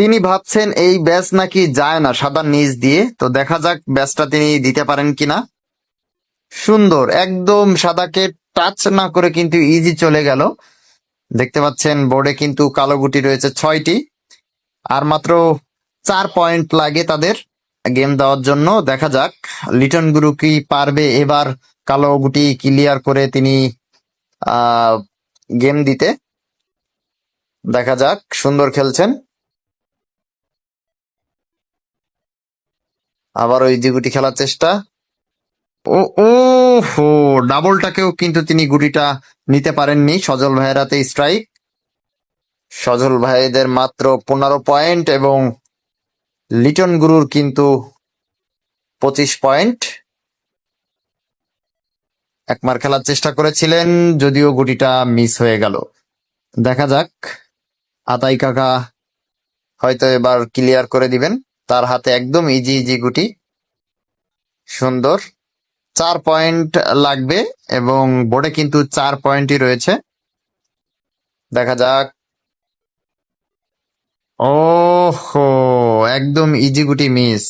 তিনি ভাবছেন এই ব্যাচ নাকি যায় না সাদা নিচ দিয়ে, তো দেখা যাক ব্যাচটা তিনি দিতে পারেন কিনা। সুন্দর, একদম সাদাকে টাচ না করে কিন্তু ইজি চলে গেল। দেখতে পাচ্ছেন বোর্ডে কিন্তু কালো গুটি রয়েছে 6টি। আর মাত্র 4 পয়েন্ট লাগে তাদের গেম দেওয়ার জন্য। দেখা যাক লিটন গুরু কি পারবে এবার কালো গুটি ক্লিয়ার করে তিনি আহ গেম দিতে। দেখা যাক, সুন্দর খেলছেন। আবার ওই যে গুটি খেলার চেষ্টা। ও ও হো, ডাবলটাকেও কিন্তু তিনি গুটিটা নিতে পারেননি। সজল ভাইয়েরাতে স্ট্রাইক। সজল ভাইদের মাত্র 15 পয়েন্ট এবং লিটন গুরুর কিন্তু 25 পয়েন্ট। একমার খেলার চেষ্টা করেছিলেন, যদিও গুটিটা মিস হয়ে গেল। দেখা যাক, আতাই কাকা হয়তো এবার ক্লিয়ার করে দিবেন। তার হাতে একদম ইজি ইজি গুটি। সুন্দর, 4 পয়েন্ট লাগবে এবং বোর্ডে কিন্তু 4 পয়েন্টই রয়েছে। দেখা যাক। ও হো, একদম ইজি গুটি মিস।